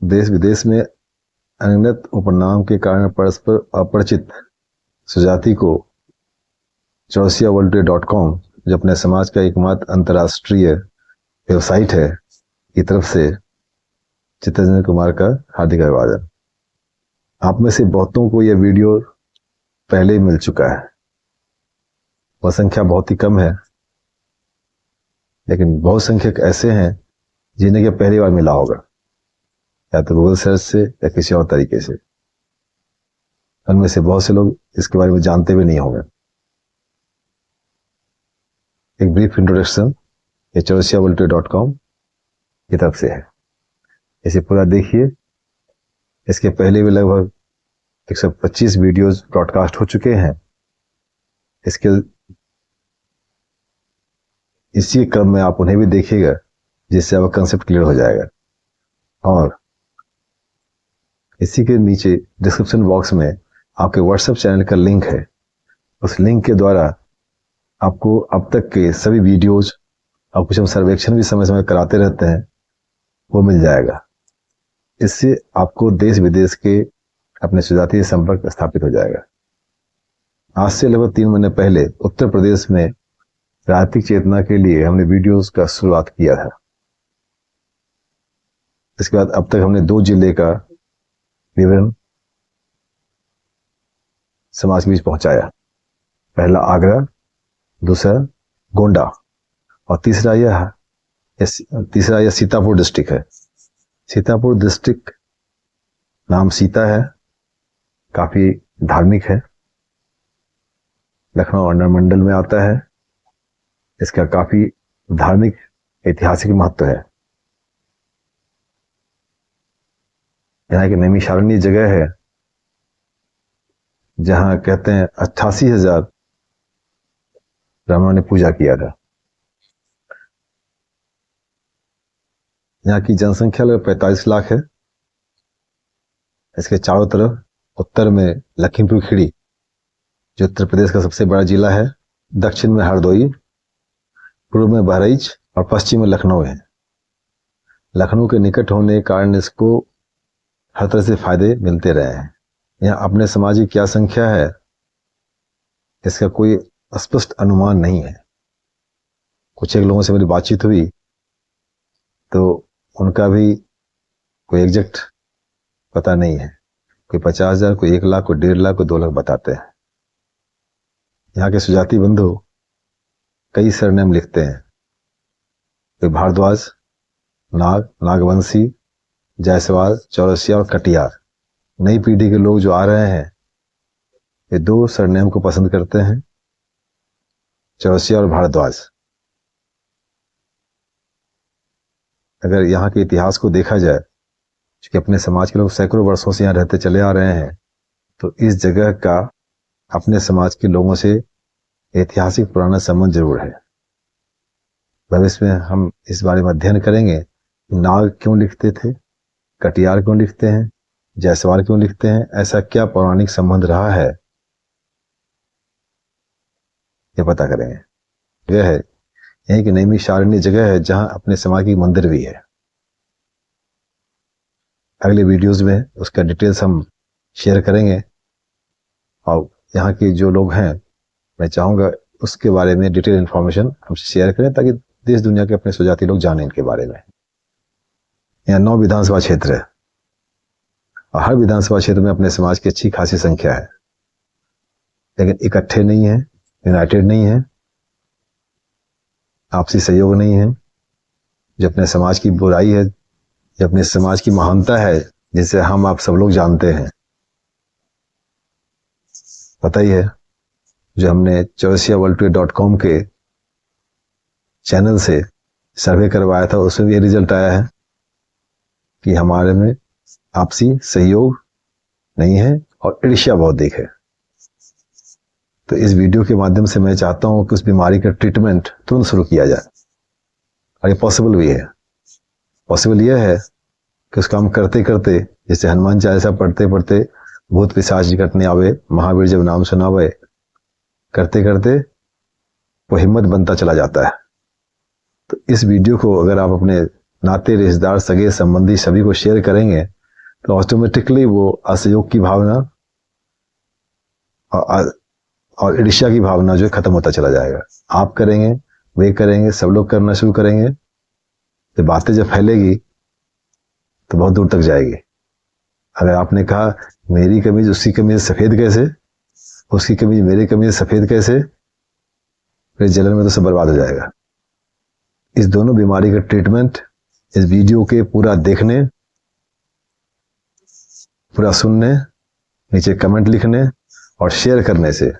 देश विदेश में अनगिनत उपनाम के कारण परस्पर अपरिचित सुजाति को chaurasiaworldtoday.com, जो अपने समाज का एकमात्र अंतर्राष्ट्रीय वेबसाइट है, की तरफ से चित्तरंजन कुमार का हार्दिक अभिवादन। आप में से बहुतों को यह वीडियो पहले ही मिल चुका है। वह संख्या बहुत ही कम है, लेकिन बहुत संख्यक ऐसे हैं जिन्हें यह पहली बार मिला होगा, या तो गूगल सर्च से या किसी और तरीके से। उनमें से बहुत से लोग इसके बारे में जानते भी नहीं होंगे। एक ब्रीफ इंट्रोडक्शन ये chaurasiaworldtoday.com की तरफ से है। इसे पूरा देखिए। इसके पहले भी लगभग 125 वीडियोस ब्रॉडकास्ट हो चुके हैं। इसी क्रम में आप उन्हें भी देखिएगा, जिससे आपका कंसेप्ट क्लियर हो जाएगा। और इसी के नीचे डिस्क्रिप्शन बॉक्स में आपके व्हाट्सएप चैनल का लिंक है। उस लिंक के द्वारा आपको अब तक के सभी वीडियोज और कुछ हम सर्वेक्षण भी समय समय कराते रहते हैं, वो मिल जाएगा। इससे आपको देश विदेश के अपने सुजातीय संपर्क स्थापित हो जाएगा। आज से लगभग 3 महीने पहले उत्तर प्रदेश में राजनीतिक चेतना के लिए हमने वीडियोस का शुरुआत किया था। इसके बाद अब तक हमने 2 जिले का विवरण समाज के बीच पहुंचाया। पहला आगरा, दूसरा गोंडा, और तीसरा यह सीतापुर डिस्ट्रिक्ट है। सीतापुर डिस्ट्रिक्ट नाम सीता है, काफी धार्मिक है, लखनऊ अंडर मंडल में आता है। इसका काफी धार्मिक ऐतिहासिक महत्व है। यहाँ की नैमिषारण्य जगह है, जहां कहते हैं 88,000 ब्राह्मणों ने पूजा किया था। यहाँ की जनसंख्या लगभग 45 लाख है। इसके चारों तरफ उत्तर में लखीमपुर खीरी, जो उत्तर प्रदेश का सबसे बड़ा जिला है, दक्षिण में हरदोई, पूर्व में बहराइच और पश्चिम में लखनऊ है। लखनऊ के निकट होने के कारण इसको हर तरह से फायदे मिलते रहे हैं। यहाँ अपने समाज की क्या संख्या है, इसका कोई स्पष्ट अनुमान नहीं है। कुछ एक लोगों से मेरी बातचीत हुई तो उनका भी कोई एग्जैक्ट पता नहीं है। कोई 50,000, कोई 1 लाख, कोई 1.5 लाख, कोई 2 लाख बताते हैं। यहाँ के सुजाति बंधु कई सरनेम लिखते हैं। कोई भारद्वाज, नाग, नागवंशी, जायसवाल, चौरसिया और कटियार। नई पीढ़ी के लोग जो आ रहे हैं, ये 2 सरनेम को पसंद करते हैं, चौरसिया और भारद्वाज। अगर यहाँ के इतिहास को देखा जाए, क्योंकि अपने समाज के लोग सैकड़ों वर्षों से यहाँ रहते चले आ रहे हैं, तो इस जगह का अपने समाज के लोगों से ऐतिहासिक पुराना संबंध जरूर है। भविष्य में हम इस बारे में अध्ययन करेंगे। नाग क्यों लिखते थे, कटियार क्यों लिखते हैं, जायसवाल क्यों लिखते हैं, ऐसा क्या पौराणिक संबंध रहा है, ये पता करेंगे। यह है यही की नैमिषारण्य जगह है, जहां अपने समाज की मंदिर भी है। अगले वीडियोस में उसका डिटेल्स हम शेयर करेंगे, और यहाँ के जो लोग हैं, मैं चाहूंगा उसके बारे में डिटेल इन्फॉर्मेशन हमसे शेयर करें, ताकि देश दुनिया के अपने सुजाति लोग जानें इनके बारे में। यहाँ 9 विधानसभा क्षेत्र है, और हर विधानसभा क्षेत्र में अपने समाज की अच्छी खासी संख्या है, लेकिन इकट्ठे नहीं है, यूनाइटेड नहीं है, आपसी सहयोग नहीं है। जो अपने समाज की बुराई है, जो अपने समाज की महानता है, जिसे हम आप सब लोग जानते हैं। पता ही है, जो हमने chaurasiaworldtoday.com के चैनल से सर्वे करवाया था, उसमें भी ये रिजल्ट आया है कि हमारे में आपसी सहयोग नहीं है और ईर्ष्या बहुत दिख है। तो इस वीडियो के माध्यम से मैं चाहता हूं कि उस बीमारी का ट्रीटमेंट तुरंत शुरू किया जाए, और ये पॉसिबल भी है। पॉसिबल यह है कि उसका हम करते करते, जैसे हनुमान चालीसा पढ़ते पढ़ते भूत पिशाच निकट नहीं आवे, महावीर जब नाम सुनावे, करते करते वो हिम्मत बनता चला जाता है। तो इस वीडियो को अगर आप अपने नाते, रिश्तेदार, सगे संबंधी सभी को शेयर करेंगे, तो ऑटोमेटिकली वो असहयोग की भावना और ईर्ष्या की भावना जो है खत्म होता चला जाएगा। आप करेंगे, वे करेंगे, सब लोग करना शुरू करेंगे, तो बातें जब फैलेगी तो बहुत दूर तक जाएगी। अगर आपने कहा मेरी कमीज उसकी कमीज सफेद कैसे, उसकी कमीज मेरी कमीज सफेद कैसे, फिर जलन में तो सब बर्बाद हो जाएगा। इस दोनों बीमारी का ट्रीटमेंट इस वीडियो के पूरा देखने, पूरा सुनने, नीचे कमेंट लिखने और शेयर करने से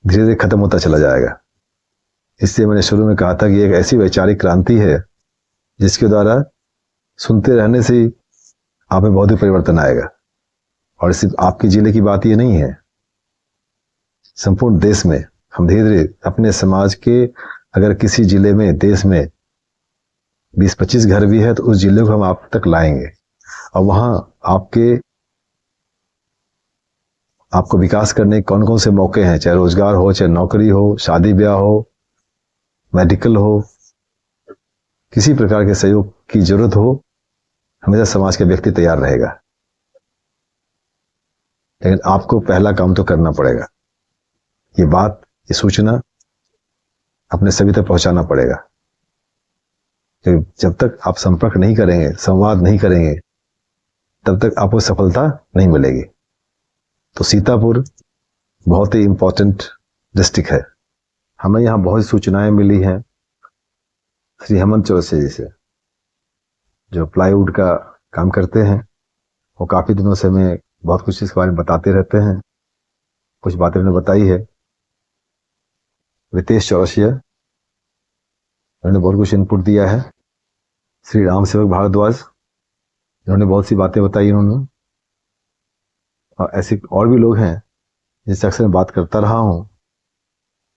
धीरे धीरे खत्म होता चला जाएगा। इससे मैंने शुरू में कहा था कि एक ऐसी वैचारिक क्रांति है जिसके द्वारा सुनते रहने से ही आप में बहुत ही परिवर्तन आएगा। और सिर्फ आपके जिले की बात ये नहीं है, संपूर्ण देश में हम धीरे धीरे अपने समाज के, अगर किसी जिले में, देश में 20-25 घर भी है तो उस जिले को हम आप तक लाएंगे और वहां आपको विकास करने के कौन कौन से मौके हैं, चाहे रोजगार हो, चाहे नौकरी हो, शादी ब्याह हो, मेडिकल हो, किसी प्रकार के सहयोग की जरूरत हो, हमेशा समाज का व्यक्ति तैयार रहेगा। लेकिन आपको पहला काम तो करना पड़ेगा, ये बात, ये सूचना अपने सभी तक पहुंचाना पड़ेगा। जब तक आप संपर्क नहीं करेंगे, संवाद नहीं करेंगे, तब तक आपको सफलता नहीं मिलेगी। तो सीतापुर बहुत ही इंपॉर्टेंट डिस्ट्रिक्ट है। हमें यहाँ बहुत सूचनाएं मिली हैं श्री हेमंत चौरसिया जी से, जो प्लाईवुड का काम करते हैं। वो काफी दिनों से हमें बहुत कुछ इसके बारे में बताते रहते हैं। कुछ बातें उन्होंने बताई है। रितेश चौरसिया, उन्होंने बहुत कुछ इनपुट दिया है। श्री राम सेवक भारद्वाज, उन्होंने बहुत सी बातें बताई उन्होंने। और ऐसे और भी लोग हैं जिनसे अक्सर मैं बात करता रहा हूँ,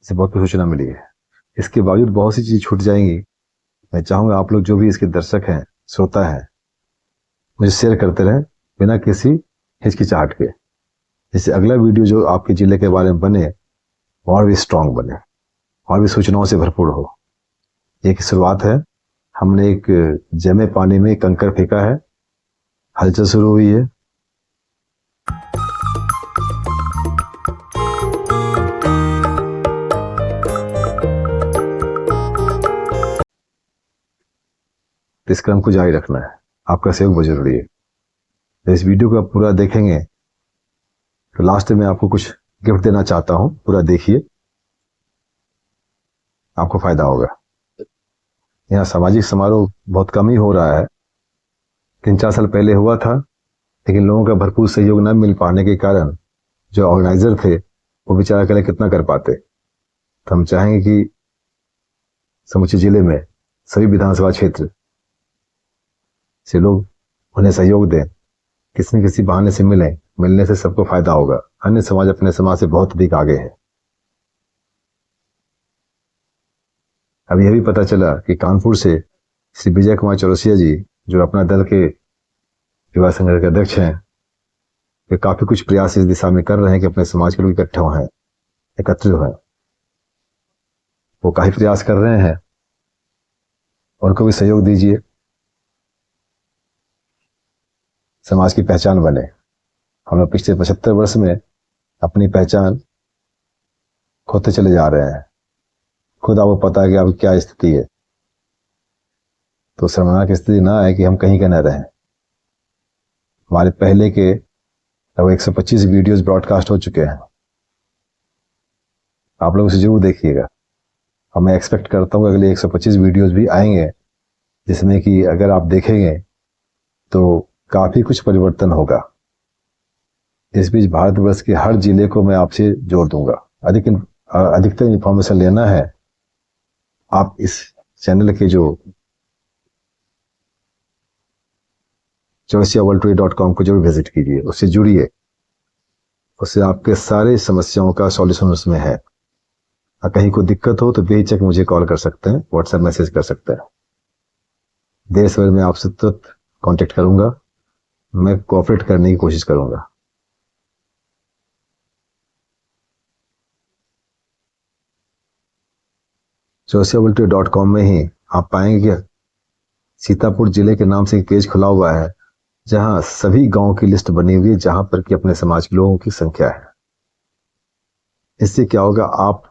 इससे बहुत कुछ सूचना मिली है। इसके बावजूद बहुत सी चीज छूट जाएंगी। मैं चाहूंगा आप लोग जो भी इसके दर्शक हैं, श्रोता हैं, मुझे शेयर करते रहें बिना किसी हिचकिचाहट के, जिससे अगला वीडियो जो आपके जिले के बारे में बने और भी स्ट्रांग बने और भी सूचनाओं से भरपूर हो। एक शुरुआत है। हमने एक जमे पानी में कंकर फेंका है, हलचल शुरू हुई है। इस क्रम को जारी रखना है। आपका सहयोग बहुत जरूरी है। तो इस वीडियो को आप पूरा देखेंगे तो लास्ट में आपको कुछ गिफ्ट देना चाहता हूं। पूरा देखिए, आपको फायदा होगा। यहाँ सामाजिक समारोह बहुत कम ही हो रहा है। 3-4 साल पहले हुआ था, लेकिन लोगों का भरपूर सहयोग न मिल पाने के कारण जो ऑर्गेनाइजर थे वो बेचारा करे कितना कर पाते। तो हम चाहेंगे कि समूचे जिले में सभी विधानसभा क्षेत्र से लोग उन्हें सहयोग दें, किसी न किसी बहाने से मिलें। मिलने से सबको फायदा होगा। अन्य समाज अपने समाज से बहुत अधिक आगे है। अब यह भी पता चला कि कानपुर से श्री विजय कुमार चौरसिया जी, जो अपना दल के युवा संगठन के अध्यक्ष हैं, वे काफी कुछ प्रयास इस दिशा में कर रहे हैं कि अपने समाज के लोग एकत्रित हैं। वो काफी प्रयास कर रहे हैं, उनको भी सहयोग दीजिए, समाज की पहचान बने। हम लोग पिछले 75 वर्ष में अपनी पहचान खोते चले जा रहे हैं। खुद आपको पता है कि अब क्या स्थिति है। तो शर्मनाक स्थिति ना आए कि हम कहीं का न रहें। हमारे पहले के लगभग 125 वीडियोस ब्रॉडकास्ट हो चुके हैं। आप लोग उसे जरूर देखिएगा। और मैं एक्सपेक्ट करता हूँ अगले 125 वीडियोस भी आएंगे, जिसमें कि अगर आप देखेंगे तो काफी कुछ परिवर्तन होगा। इस बीच भारतवर्ष के हर जिले को मैं आपसे जोड़ दूंगा। अधिकतर इंफॉर्मेशन लेना है, आप इस चैनल के जो chaursiaworldtoday.com को जरूर विजिट कीजिए, उससे जुड़िए। उससे आपके सारे समस्याओं का सॉल्यूशन उसमें है। कहीं कोई दिक्कत हो तो बेहिचक मुझे कॉल कर सकते हैं, व्हाट्सएप मैसेज कर सकते हैं। देर सवेर में आपसे तुरंत कांटेक्ट करूंगा। मैं कोऑपरेट करने की कोशिश करूंगा। chaursiaworldtoday.com में ही आप पाएंगे कि सीतापुर जिले के नाम से एक पेज खुला हुआ है। जहां सभी गांव की लिस्ट बनी हुई है जहां पर कि अपने समाज के लोगों की संख्या है। इससे क्या होगा, आप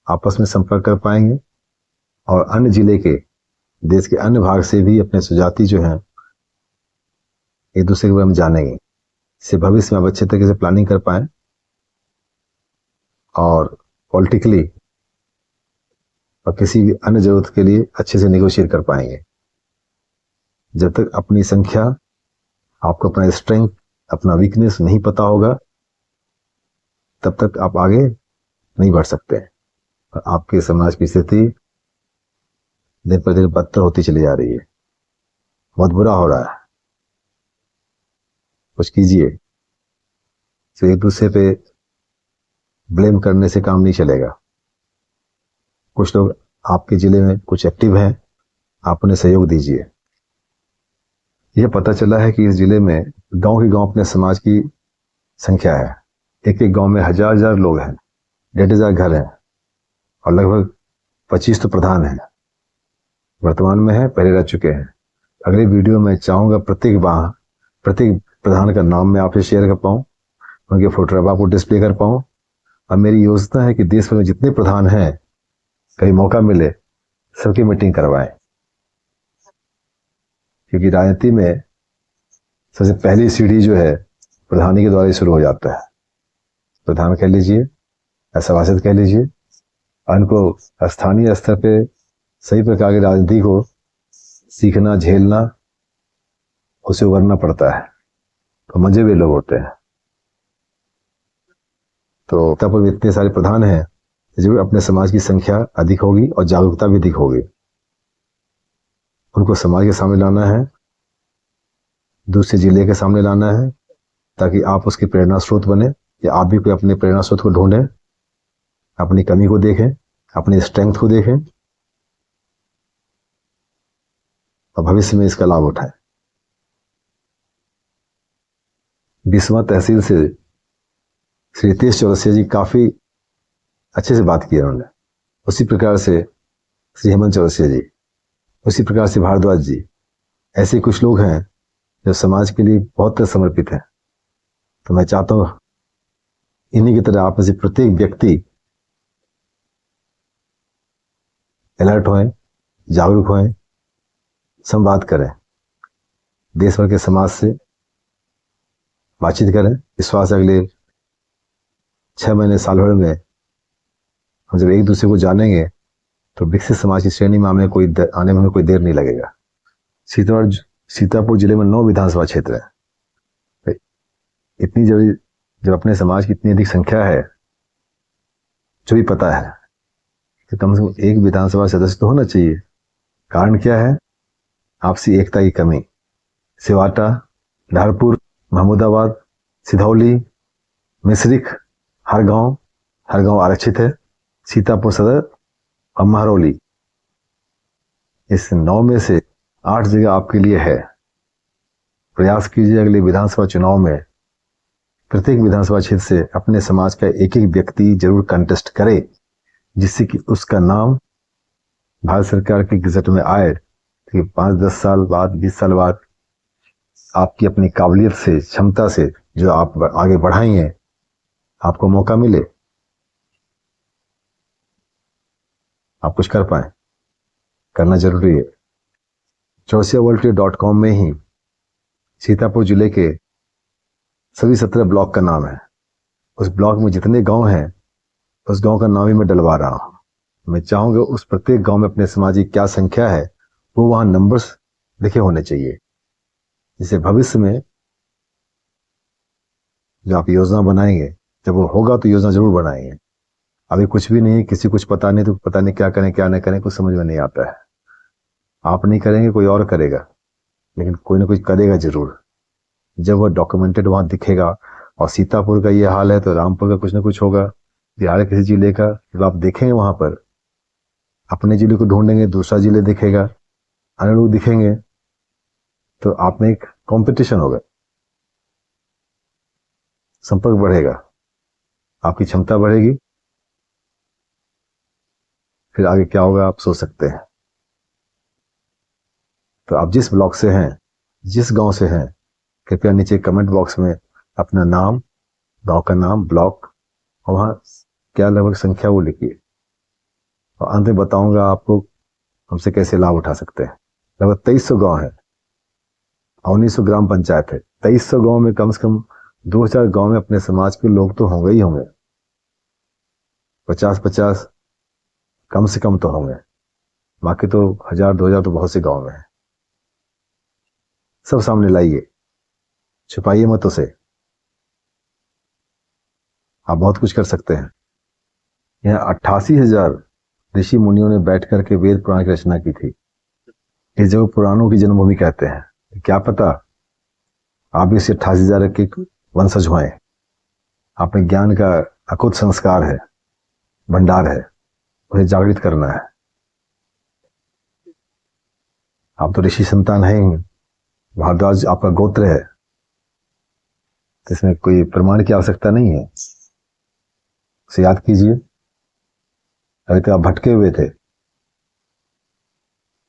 आपस में संपर्क कर पाएंगे और अन्य जिले के, देश के अन्य भाग से भी अपने सुजाति जो हैं एक दूसरे के बारे में जानेंगे। इससे भविष्य में आप अच्छे तरीके से प्लानिंग कर पाए और पॉलिटिकली और किसी भी अन्य जरूरत के लिए अच्छे से नेगोशिएट कर पाएंगे। जब तक अपनी संख्या, आपको अपना स्ट्रेंथ, अपना वीकनेस नहीं पता होगा, तब तक आप आगे नहीं बढ़ सकते और आपके समाज की स्थिति दिन पर दिन बदतर होती चली जा रही है। बहुत बुरा हो रहा है। कुछ कीजिए। तो एक दूसरे पे ब्लेम करने से काम नहीं चलेगा। कुछ लोग आपके जिले में कुछ एक्टिव हैं, आप उन्हें सहयोग दीजिए। यह पता चला है कि इस जिले में गांव के गांव अपने समाज की संख्या है। एक एक गांव में हजार हजार लोग हैं, 1,500 घर हैं और लगभग 25 तो प्रधान हैं। वर्तमान में है, पहले रह चुके हैं। अगली वीडियो में चाहूंगा प्रत्येक प्रधान का नाम मैं आपसे शेयर कर पाऊं, उनके फोटोग्राफ आपको डिस्प्ले कर पाऊं। और मेरी योजना है कि देश भर में जितने प्रधान हैं, कहीं मौका मिले सबकी मीटिंग करवाएं, क्योंकि राजनीति में सबसे पहली सीढ़ी जो है प्रधानी के द्वारा ही शुरू हो जाता है। प्रधान कह लीजिए या सभासद कह लीजिए, और उनको स्थानीय स्तर पे सही प्रकार की राजनीति को सीखना, झेलना, उसे उभरना पड़ता है। तो मजे हुए लोग होते हैं। तो तब पर इतने सारे प्रधान हैं, जरूर अपने समाज की संख्या अधिक होगी और जागरूकता भी अधिक होगी। उनको समाज के सामने लाना है, दूसरे जिले के सामने लाना है, ताकि आप उसके प्रेरणा स्रोत बने, या आप भी कोई अपने प्रेरणा स्रोत को ढूंढें, अपनी कमी को देखें, अपनी स्ट्रेंथ को देखें और भविष्य में इसका लाभ उठाएं। 20वां तहसील से श्री हितेश चौरसिया जी काफी अच्छे से बात की उन्होंने। उसी प्रकार से श्री हेमंत चौरसिया जी, उसी प्रकार से भारद्वाज जी, ऐसे कुछ लोग हैं जो समाज के लिए बहुत समर्पित हैं। तो मैं चाहता हूं इन्हीं की तरह आप में से प्रत्येक व्यक्ति अलर्ट होएं, जागरूक होएं, संवाद करें, देश भर के समाज से बातचीत करें। विश्वास अगले 6 महीने, साल भर में हम जब एक दूसरे को जानेंगे तो विकसित समाज की श्रेणी में आने में कोई देर नहीं लगेगा। सीतापुर जिले में 9 विधानसभा क्षेत्र है। इतनी जब अपने समाज की इतनी अधिक संख्या है, जो भी पता है, तो कम से कम एक विधानसभा सदस्य तो होना चाहिए। कारण क्या है? आपसी एकता की कमी। सिवाटा, धारपुर, महमूदाबाद, सिधौली, मिश्रिख, हर गांव आरक्षित है। सीतापुर सदर और महरौली, इस 9 में से 8 जगह आपके लिए है। प्रयास कीजिए अगले विधानसभा चुनाव में प्रत्येक विधानसभा क्षेत्र से अपने समाज का एक एक व्यक्ति जरूर कंटेस्ट करे, जिससे कि उसका नाम भारत सरकार की गजट में आए, कि 5-10 साल बाद, 20 साल बाद आपकी अपनी काबिलियत से, क्षमता से जो आप आगे बढ़ाई हैं, आपको मौका मिले, आप कुछ कर पाए। करना जरूरी है। chaursiavolunteer.com में ही सीतापुर जिले के सभी 17 ब्लॉक का नाम है। उस ब्लॉक में जितने गांव हैं, उस गांव का नाम ही मैं डलवा रहा हूं। मैं चाहूंगा उस प्रत्येक गांव में अपने समाज की क्या संख्या है, वो वहां नंबर्स लिखे होने चाहिए, जिससे भविष्य में जो आप योजना बनाएंगे, जब वो होगा तो योजना जरूर बनाएंगे। अभी कुछ भी नहीं, किसी कुछ पता नहीं, तो पता नहीं क्या करें क्या न करें, कुछ समझ में नहीं आता है। आप नहीं करेंगे, कोई और करेगा, लेकिन कोई ना कोई करेगा जरूर। जब वह डॉक्यूमेंटेड वहां दिखेगा, और सीतापुर का ये हाल है तो रामपुर का कुछ ना कुछ होगा, बिहार किसी जिले का, जब आप देखेंगे वहां पर, अपने जिले को ढूंढेंगे, दूसरा जिले दिखेगा, अन्य लोग दिखेंगे, तो आप में एक कंपटीशन होगा, संपर्क बढ़ेगा, आपकी क्षमता बढ़ेगी। फिर आगे क्या होगा आप सोच सकते हैं। तो आप जिस ब्लॉक से हैं, जिस गांव से हैं, कृपया नीचे कमेंट बॉक्स में अपना नाम, गांव का नाम, ब्लॉक और वहाँ क्या लगभग संख्या वो लिखिए। और अंत में बताऊंगा आपको हमसे कैसे लाभ उठा सकते हैं। लगभग 2300 गांव है और 1900 ग्राम पंचायत है। 2300 गांव में कम से कम 2000 गांव में अपने समाज के लोग तो होंगे ही होंगे। 50-50 कम से कम तो होंगे, बाकी तो 1000-2000 तो बहुत से गांव में है। सब सामने लाइए, छुपाइए मत उसे। आप बहुत कुछ कर सकते हैं। यहाँ 88,000 ऋषि मुनियों ने बैठ करके वेद पुराण की रचना की थी। इस जगह पुराणों की जन्मभूमि कहते हैं। क्या पता आप भी इस 88,000 के वंशज हुए। आप में ज्ञान का अकुत संस्कार है, भंडार है, उन्हें जागृत करना है। आप तो ऋषि संतान हैं ही, भारद्वाज आपका गोत्र है, तो इसमें कोई प्रमाण की आवश्यकता नहीं है। उसे याद कीजिए। अभी तो आप भटके हुए थे।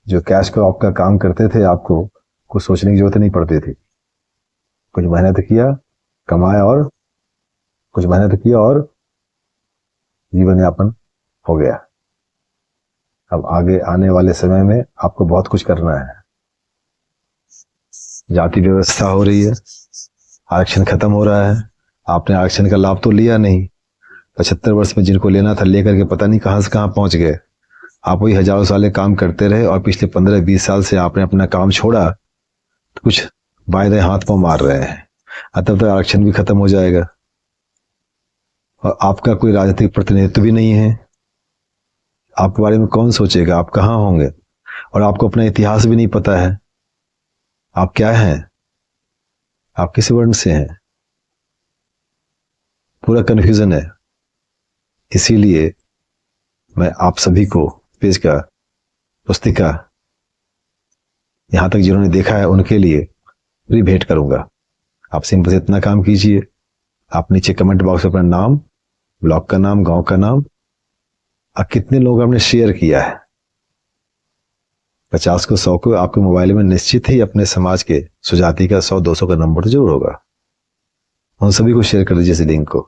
जो कैश को आपका काम करते थे, आपको कुछ सोचने की जरूरत नहीं पड़ती थी। कुछ मेहनत किया, कमाया, और कुछ मेहनत किया और जीवन यापन हो गया। अब आगे आने वाले समय में आपको बहुत कुछ करना है। जाति व्यवस्था हो रही है, आरक्षण खत्म हो रहा है। आपने आरक्षण का लाभ तो लिया नहीं। 75 वर्ष में जिनको लेना था लेकर के पता नहीं कहां से कहां पहुंच गए। आप वही हजारों साल काम करते रहे और पिछले 15-20 साल से आपने अपना काम छोड़ा, तो कुछ वायदे हाथ पांव मार रहे हैं। तब तक आरक्षण भी खत्म हो जाएगा और आपका कोई राजनीतिक प्रतिनिधित्व भी नहीं है। आपके बारे में कौन सोचेगा, आप कहाँ होंगे? और आपको अपना इतिहास भी नहीं पता है। आप क्या हैं, आप किस वर्ण से हैं, पूरा कन्फ्यूजन है। इसीलिए मैं आप सभी को पेज का पुस्तिका यहां तक जिन्होंने देखा है उनके लिए फ्री भेंट करूंगा। आप सिंपल से इतना काम कीजिए। आप नीचे कमेंट बॉक्स में अपना नाम, ब्लॉक का नाम, गांव का नाम और कितने लोग आपने शेयर किया है। 50 को 100 को आपके मोबाइल में निश्चित ही अपने समाज के सुजाति का 100-200 का नंबर तो जरूर होगा। उन सभी को शेयर कर दीजिए इस लिंक को।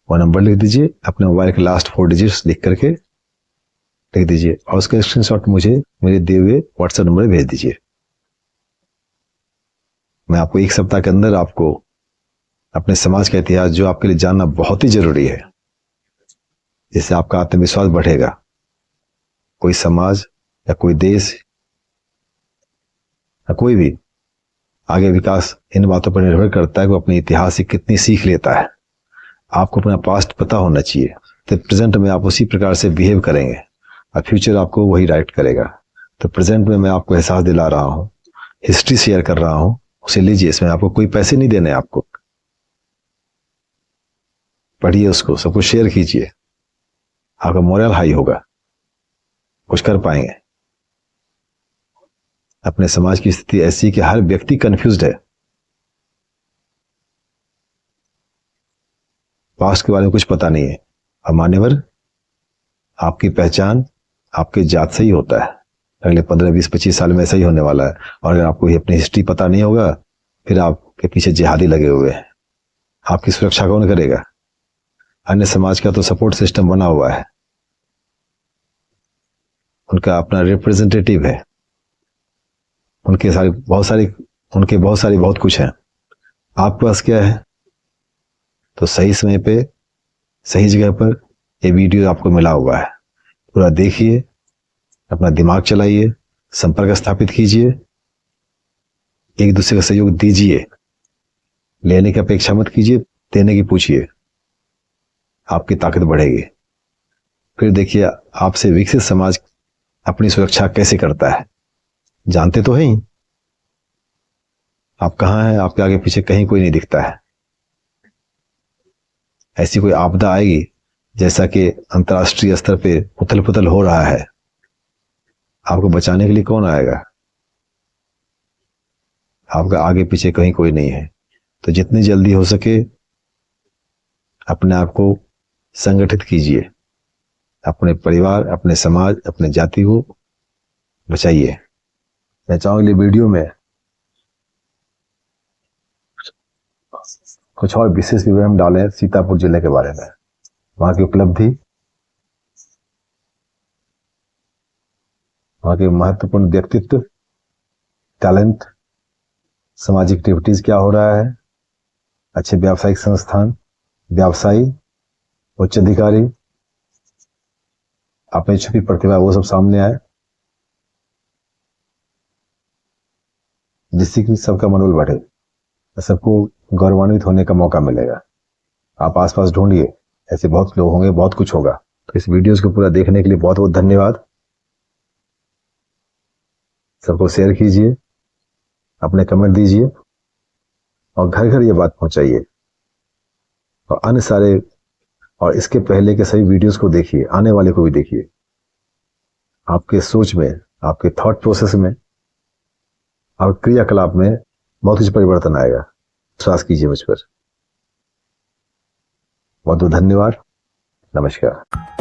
वो नंबर लिख दीजिए, अपने मोबाइल के लास्ट 4 डिजिट्स लिख करके लिख दीजिए और उसका स्क्रीनशॉट मुझे मेरे दिए हुए व्हाट्सएप नंबर भेज दीजिए। मैं आपको 1 सप्ताह के अंदर आपको अपने समाज का इतिहास, जो आपके लिए जानना बहुत ही जरूरी है, जिससे आपका आत्मविश्वास बढ़ेगा। कोई समाज या कोई देश या कोई भी आगे विकास इन बातों पर निर्भर करता है कि वो अपने इतिहास से कितनी सीख लेता है। आपको अपना पास्ट पता होना चाहिए, तो प्रेजेंट में आप उसी प्रकार से बिहेव करेंगे और फ्यूचर आपको वही राइट करेगा। तो प्रेजेंट में मैं आपको एहसास दिला रहा हूं, हिस्ट्री शेयर कर रहा हूं, उसे लीजिए। इसमें आपको कोई पैसे नहीं देने, आपको पढ़िए उसको, सबको शेयर कीजिए। आपका मोरल हाई होगा, कुछ कर पाएंगे। अपने समाज की स्थिति ऐसी कि हर व्यक्ति कंफ्यूज्ड है। पास्ट के बारे में कुछ पता नहीं है। अब मान्यवर, आपकी पहचान आपके जात से ही होता है। अगले 15-20-25 साल में ऐसा ही होने वाला है। और अगर आपको अपनी हिस्ट्री पता नहीं होगा, फिर आपके पीछे जिहादी लगे हुए हैं। आपकी सुरक्षा कौन करेगा? अन्य समाज का तो सपोर्ट सिस्टम बना हुआ है, उनका अपना रिप्रेजेंटेटिव है, उनके बहुत कुछ है। आपके पास क्या है? तो सही समय पे सही जगह पर ये वीडियो आपको मिला हुआ है। पूरा देखिए, अपना दिमाग चलाइए, संपर्क स्थापित कीजिए, एक दूसरे का सहयोग दीजिए। लेने की अपेक्षा मत कीजिए, देने की पूछिए। आपकी ताकत बढ़ेगी। फिर देखिए आपसे विकसित समाज अपनी सुरक्षा कैसे करता है। जानते तो हैं आप कहां हैं, आपके आगे पीछे कहीं कोई नहीं दिखता है। ऐसी कोई आपदा आएगी, जैसा कि अंतर्राष्ट्रीय स्तर पे उथल पुथल हो रहा है, आपको बचाने के लिए कौन आएगा? आपका आगे पीछे कहीं कोई नहीं है। तो जितनी जल्दी हो सके अपने आप को संगठित कीजिए, अपने परिवार, अपने समाज, अपने जाति को बचाइए। मैं चाहूंगी वीडियो में कुछ और विशेष विवरण हम डालें सीतापुर जिले के बारे में, वहां की उपलब्धि, वहां के महत्वपूर्ण व्यक्तित्व, टैलेंट, सामाजिक एक्टिविटीज क्या हो रहा है, अच्छे व्यावसायिक संस्थान, व्यवसायी, उच्च अधिकारी, अपनी छुपी प्रतिभा वो सब सामने आए, जिससे कि सबका मनोबल बढ़े, सबको गौरवान्वित होने का मौका मिलेगा। आप आसपास ढूंढिए, ऐसे बहुत लोग होंगे, बहुत कुछ होगा। तो इस वीडियोस को पूरा देखने के लिए बहुत बहुत धन्यवाद। सबको शेयर कीजिए, अपने कमेंट दीजिए और घर घर ये बात पहुंचाइए, और अन्य सारे और इसके पहले के सभी वीडियोस को देखिए, आने वाले को भी देखिए। आपके सोच में, आपके थॉट प्रोसेस में और क्रियाकलाप में बहुत कुछ परिवर्तन आएगा। विश्वास कीजिए मुझ पर। बहुत बहुत धन्यवाद। नमस्कार।